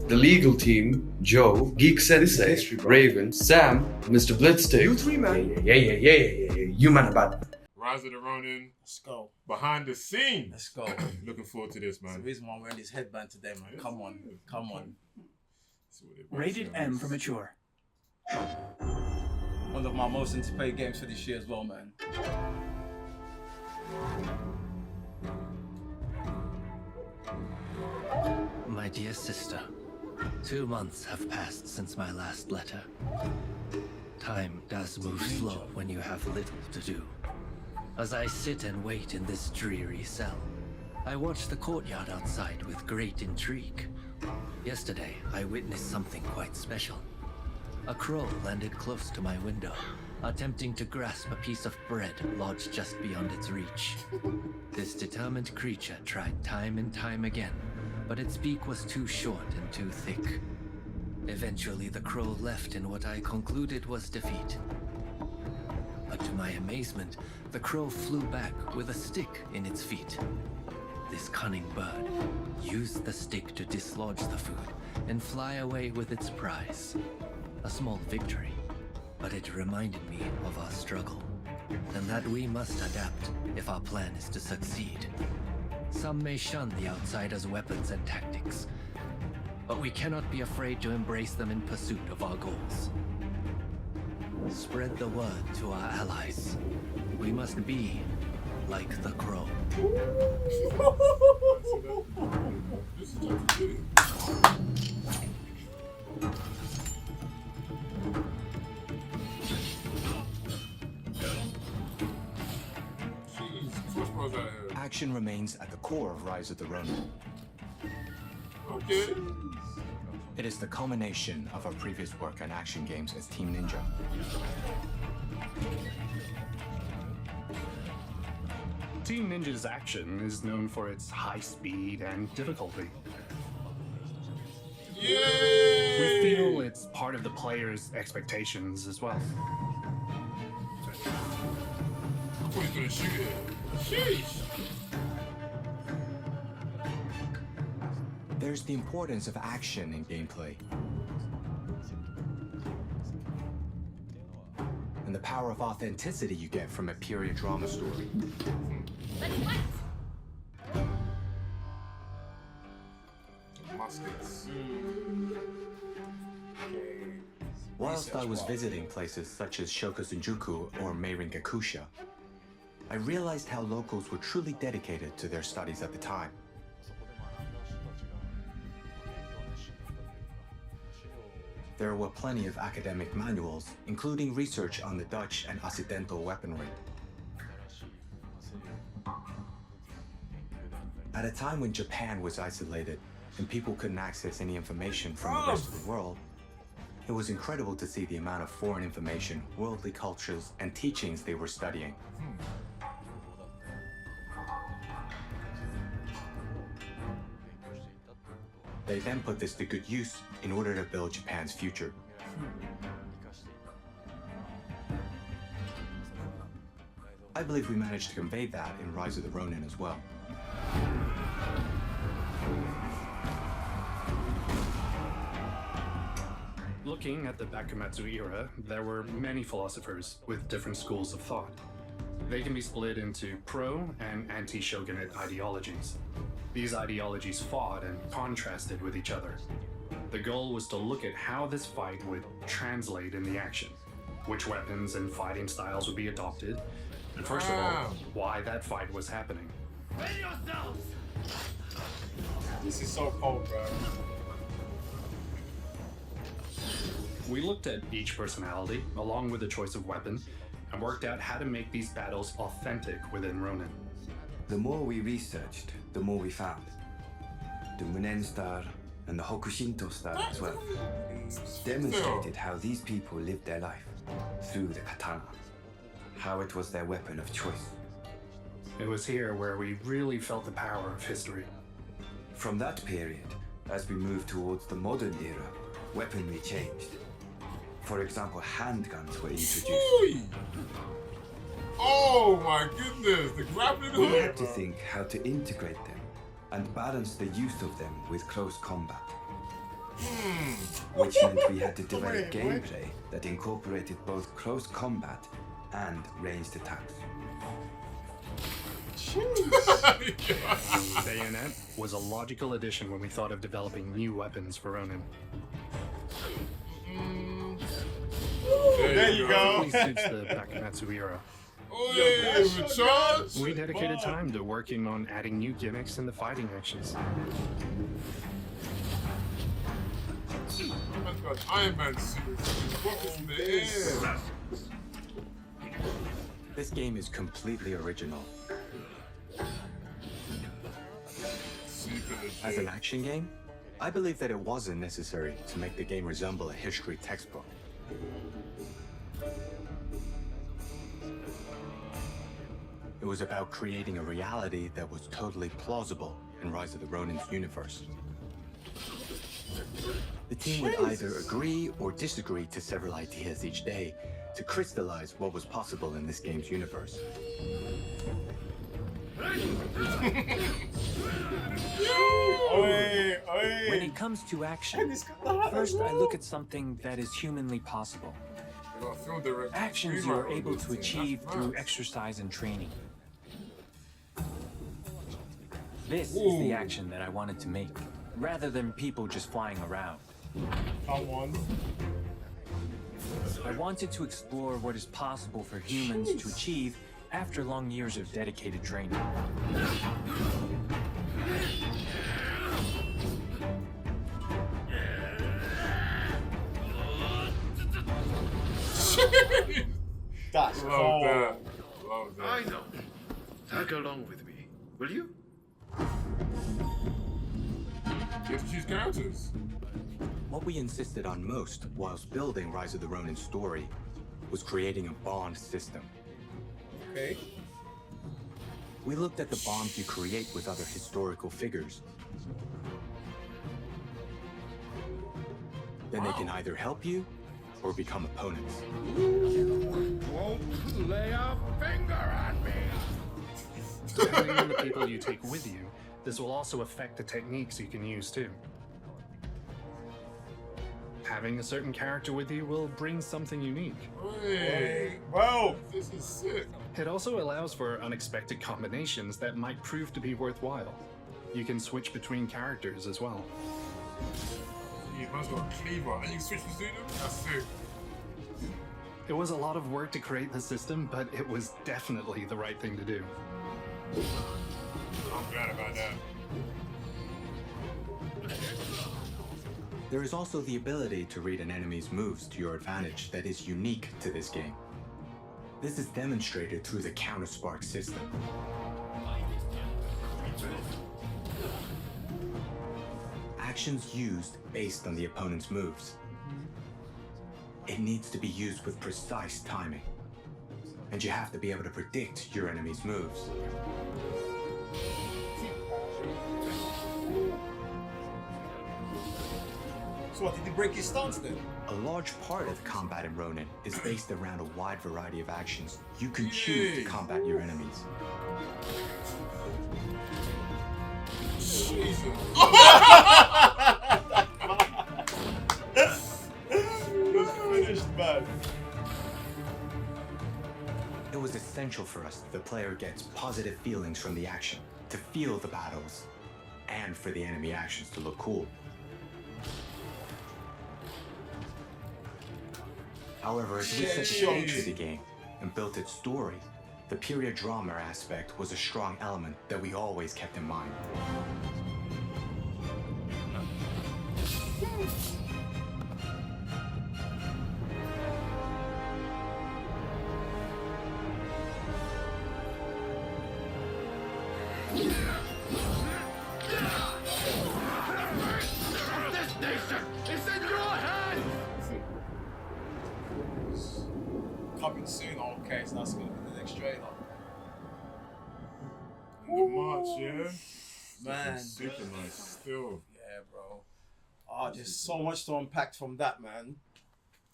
the legal team, Joe, Geek Sensei, Raven, Sam, Mr. Blitzstick. You three, man. Yeah. You man about Rise of the Ronin. Let's go. Behind the scenes. Let's go. Looking forward to this, man. That's the reason why I'm wearing this headband today, man. Yes, Come on. Rated M for mature. One of my most anticipated games for this year as well, man. My dear sister, 2 months have passed since my last letter. Time does move slow when you have little to do. As I sit and wait in this dreary cell, I watch the courtyard outside with great intrigue. Yesterday, I witnessed something quite special. A crow landed close to my window, attempting to grasp a piece of bread lodged just beyond its reach. This determined creature tried time and time again, but its beak was too short and too thick. Eventually, the crow left in what I concluded was defeat. But to my amazement, the crow flew back with a stick in its feet. This cunning bird used the stick to dislodge the food and fly away with its prize. A small victory, but it reminded me of our struggle, and that we must adapt if our plan is to succeed. Some may shun the outsider's weapons and tactics, but we cannot be afraid to embrace them in pursuit of our goals. Spread the word to our allies. We must be like the crow. Action remains at the core of Rise of the Ronin. Okay. It is the culmination of our previous work on action games as Team Ninja. Team Ninja's action is known for its high speed and difficulty. Yay! We feel it's part of the player's expectations as well. I thought he was gonna shoot it. Sheesh. There's the importance of action in gameplay. And the power of authenticity you get from a period drama story. Muskets. Whilst I was visiting places such as Shokosunjuku or Meiringakusha, I realized how locals were truly dedicated to their studies at the time. There were plenty of academic manuals, including research on the Dutch and Occidental weaponry. At a time when Japan was isolated and people couldn't access any information from the rest of the world, it was incredible to see the amount of foreign information, worldly cultures, and teachings they were studying. They then put this to good use in order to build Japan's future. I believe we managed to convey that in Rise of the Ronin as well. Looking at the Bakumatsu era, there were many philosophers with different schools of thought. They can be split into pro and anti-shogunate ideologies. These ideologies fought and contrasted with each other. The goal was to look at how this fight would translate in the action, which weapons and fighting styles would be adopted, and first of all, why that fight was happening. This is so cold, bro. We looked at each personality, along with the choice of weapon, and worked out how to make these battles authentic within Ronin. The more we researched, the more we found. The Munen style and the Hokushinto style as well demonstrated how these people lived their life through the katana, how it was their weapon of choice. It was here where we really felt the power of history. From that period, as we moved towards the modern era, weaponry changed. For example, handguns were introduced. Ooh. Oh my goodness, the grappling hook! We had to think how to integrate them and balance the use of them with close combat. which meant we had to develop gameplay that incorporated both close combat and ranged attacks. Bayonet was a logical addition when we thought of developing new weapons for Ronin. There you go. It suits the Bakumatsu era. Oh, yeah, with charge. We dedicated time to working on adding new gimmicks in the fighting actions. Man's got Iron Man suits. Rockets in the air. This game is completely original. Super As an legit. action game, I believe that it wasn't necessary to make the game resemble a history textbook. It was about creating a reality that was totally plausible in Rise of the Ronin's universe. The team would either agree or disagree to several ideas each day to crystallize what was possible in this game's universe. When it comes to action, first I look at something that is humanly possible. They got a film director. Actions you are able to Screenwriter on this achieve thing. through That's exercise and training. This is Ooh. the action that I wanted to make, rather than people just flying around. Come on. I wanted to explore what is possible for humans to achieve after long years of dedicated training. That's Love cold. that. Love that. I know. Tag along with me, will you? You have to choose characters. What we insisted on most whilst building Rise of the Ronin story was creating a bond system. Okay. We looked at the bonds you create with other historical figures. Then they can either help you or become opponents. Won't lay a finger on me. Depending on the people you take with you, this will also affect the techniques you can use too. Having a certain character with you will bring something unique. Hey, Bro, this is sick. It also allows for unexpected combinations that might prove to be worthwhile. You can switch between characters as well. Yeah, man's got a cleaver and you switch between them. That's sick. It was a lot of work to create the system, but it was definitely the right thing to do. I'm glad about that. There is also the ability to read an enemy's moves to your advantage that is unique to this game. This is demonstrated through the counter-spark system. Actions used based on the opponent's moves. It needs to be used with precise timing. And you have to be able to predict your enemy's moves. So what, did he break his stance then? A large part of combat in Ronin is based around a wide variety of actions you can choose to combat your enemies. Jesus. just finished, man. It was essential for us that the player gets positive feelings from the action, to feel the battles, and for the enemy actions to look cool. However, as we set the stage for the game and built its story, the period drama aspect was a strong element that we always kept in mind. Coming soon. Okay, so that's gonna be the next trailer. End of March, yeah? Man. Super nice. Still. Yeah, bro. Oh, there's so much to unpack from that, man.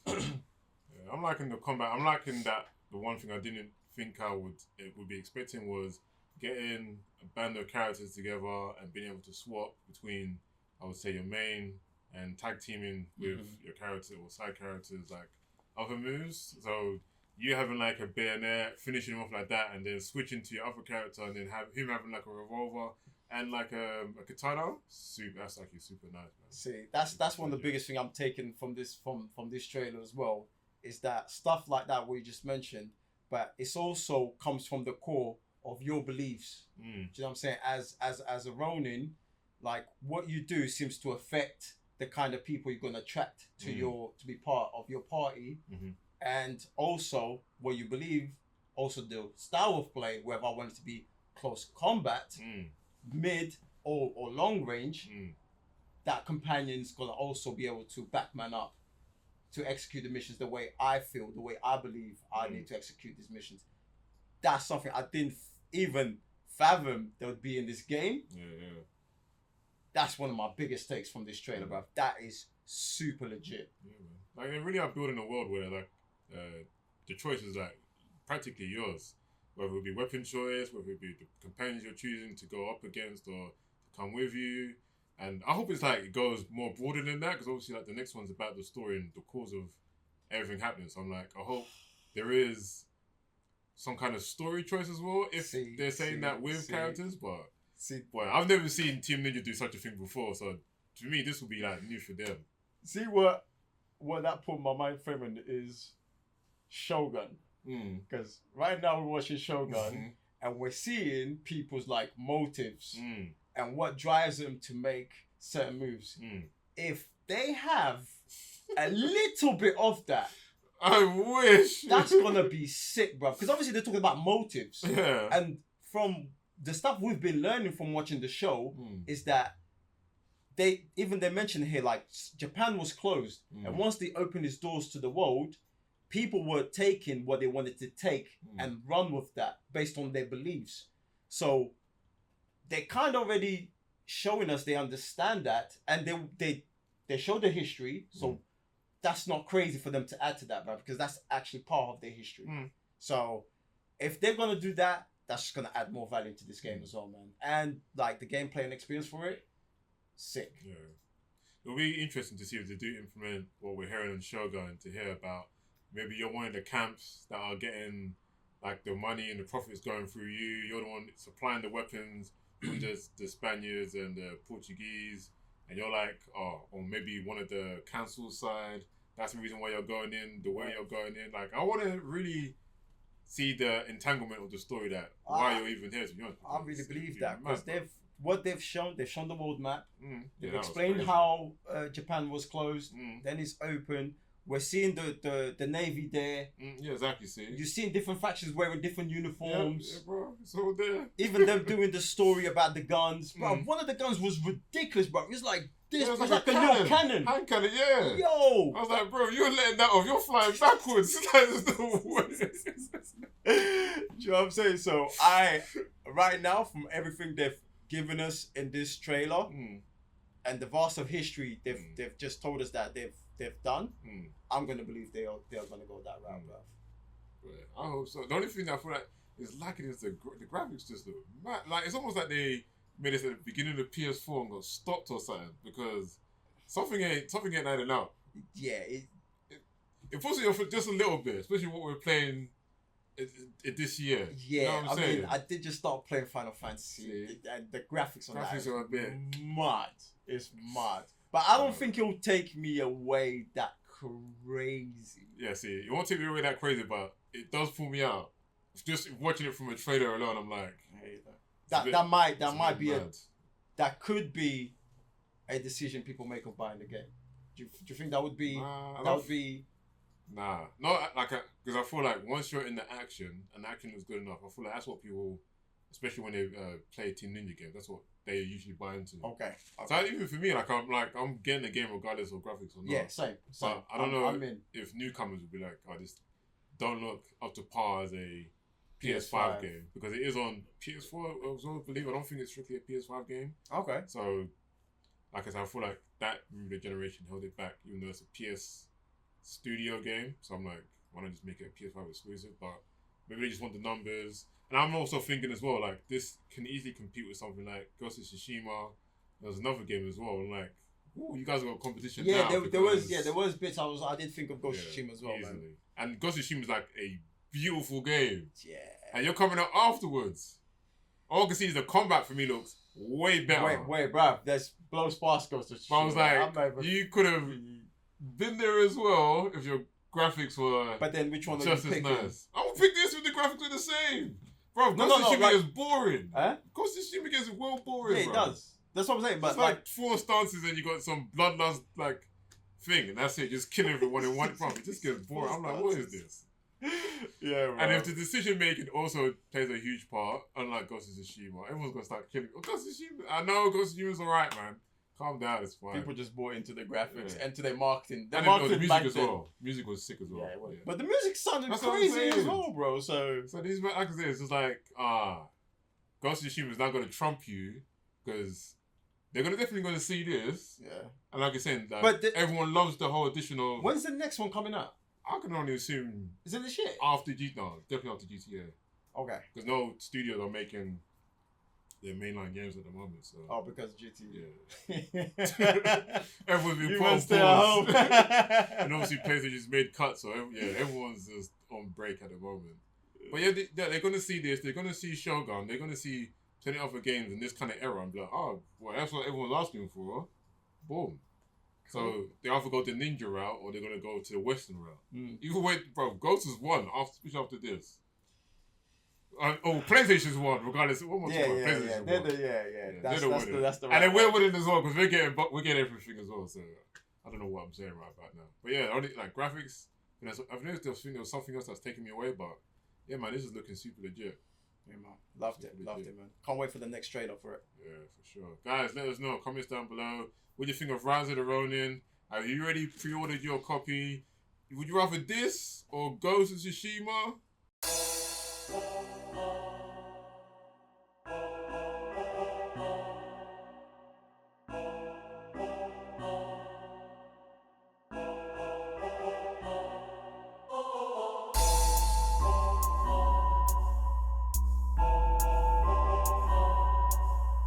Yeah, I'm liking the combat. I'm liking that. The one thing I didn't think would be expecting was getting a band of characters together and being able to swap between, I would say, your main and tag teaming with your character or side characters, like other moves. So you having like a bayonet, finishing him off like that, and then switching to your other character, and then have him having like a revolver and like a katana. That's actually super nice, man. See, that's one of the biggest thing I'm taking from this trailer as well, is that stuff like that we just mentioned, but it's also comes from the core of your beliefs. Do you know what I'm saying? As a Ronin, like what you do seems to affect the kind of people you're gonna attract to to be part of your party, and also what you believe, also the style of play, whether I want it to be close combat, mid or long range, that companion's gonna also be able to back man up to execute the missions the way I feel, the way I believe I need to execute these missions. That's something I didn't even fathom that would be in this game. Yeah. That's one of my biggest takes from this trailer, bruv. That is super legit. Yeah, man. Like they really are building a world where like the choice is like practically yours. Whether it be weapon choice, whether it be the companions you're choosing to go up against or to come with you. And I hope it's like it goes more broader than that, because obviously like the next one's about the story and the cause of everything happening. So I'm like, I hope there is some kind of story choice as well, if they're saying that with characters. But boy, I've never seen Team Ninja do such a thing before, so to me this will be like new for them. See what that put my mind frame in is Shogun. Because right now we're watching Shogun and we're seeing people's like motives and what drives them to make certain moves. If they have a little bit of that, I wish that's gonna be sick, bro. Because obviously they're talking about motives, and from the stuff we've been learning from watching the show is that they mentioned here, like Japan was closed, and once they opened its doors to the world, people were taking what they wanted to take and run with that based on their beliefs. So they're kind of already showing us they understand that, and they show the history. So that's not crazy for them to add to that, bro, because that's actually part of their history. So if they're gonna do that, that's just gonna add more value to this game as well, man. And like the gameplay and experience for it, sick. Yeah, it'll be interesting to see if they do implement what we're hearing on Shogun, to hear about maybe you're one of the camps that are getting like the money and the profits going through you. You're the one supplying the weapons with the Spaniards and the Portuguese, and you're like, or maybe one of the council side. That's the reason why you're going in the way you're going in. Like, I want to really see the entanglement of the story, that why you're even here, to be honest. I really believe that, because they've shown the world map. They've that explained was how Japan was closed, then it's open. We're seeing the Navy there. Yeah, exactly. See, you're seeing different factions wearing different uniforms. Yeah, bro, it's all there. Even them doing the story about the guns, bro. One of the guns was ridiculous, bro. It's like this, it was like a little cannon. Hand cannon, yeah. Yo, I was like, bro, you're letting that off. You're flying backwards. That's the way. Do you know what I'm saying? So right now, from everything they've given us in this trailer and the vast of history they've just told us that they've done, I'm gonna believe they're gonna go that route, bro. Yeah, I hope so. The only thing that I feel like is lacking is the graphics just look mad. Like, it's almost like they made this at the beginning of the PS4 and got stopped or something, because something ain't adding up. Yeah, it puts it off just a little bit, especially what we're playing this year. Yeah, you know what I'm saying? mean, I did just start playing Final Fantasy, and the graphics on that are a bit mad. It's mad. But I don't think it'll take me away that crazy. Yeah, see, it won't take me away that crazy, but it does pull me out. Just watching it from a trailer alone, I'm like, hey, that could be a decision people make of buying the game. Do you think that would be Nah, not like, because I feel like once you're in the action and the action is good enough, I feel like that's what people, especially when they play Team Ninja games, that's what they usually buy into. Okay. So even for me, I'm getting the game regardless of graphics or not. Yeah, same. But I don't know if newcomers would be like, this don't look up to par as a PS5 game, because it is on PS4 as well, I believe. I don't think it's strictly a PS5 game. Okay. So, like I said, I feel like that the generation held it back, even though it's a PS Studio game. So I'm like, why not just make it a PS5 exclusive? But maybe they just want the numbers. And I'm also thinking as well, like, this can easily compete with something like Ghost of Tsushima. There's another game as well. I'm like, Ooh, you guys got competition Yeah, now. there was bits I did think of Ghost of Tsushima as well, easily. man. And Ghost of Tsushima is like a beautiful game. Yeah. And you're coming out afterwards. All I can see is the combat for me looks way better. Wait, bruv. There's blows past Ghost of Tsushima. But I was like, you could have been there as well if your graphics were. But then which one are you just as picking? nice? I would pick this if the graphics were the same. Bro, No, Ghost of no, Tsushima like- is boring. Huh? Ghost of Tsushima gets well boring. Yeah, it bro. does. That's what I'm saying. But It's like 4 stances and you got some bloodlust like thing, and that's it. Just kill everyone in one. Bro, it just gets boring. I'm like, what is this? yeah, bro. And if the decision making also plays a huge part, unlike Ghost of Tsushima, everyone's gonna start killing. Oh, Ghost of Tsushima. I know Ghost of Tsushima's alright, man. Calm down, it's fine. People just bought into the graphics and to their marketing. Their And the marketing music back as then. well. Music was sick as well. Yeah, it was. But the music sounded That's what I'm crazy as saying. well, bro. So these, like I said, it's just like, Ghost of Tsushima is not going to trump you because they're definitely going to see this. Yeah. And like I said, like, But everyone loves the whole additional. When's the next one coming out? I can only assume. Is it this year? After definitely after GTA. Okay. Because no studios are making their mainline games at the moment. So. Oh, because GTA. Yeah. Everyone's been You put on must stay at home. pause. And obviously PlayStation's made cuts, so everyone's just on break at the moment. But yeah, they're going to see this. They're going to see Shogun. They're going to see plenty of other games in this kind of era and be like, oh, well, that's what everyone's asking for. Boom. So they either go the ninja route or they're going to go to the Western route. Either way, bro, Ghost is one after this. PlayStation's one, regardless of what PlayStation They're won. That's the right And then we're winning as well because we're getting everything as well. So I don't know what I'm saying right about now. But yeah, only like graphics. I've noticed there was something else that's taking me away, but yeah, man, this is looking super legit. Yeah, man. Loved it, man. Can't wait for the next trailer for it. Yeah, for sure. Guys, let us know. Comments down below. What do you think of Rise of the Ronin? Have you already pre-ordered your copy? Would you rather this or Ghost of Tsushima?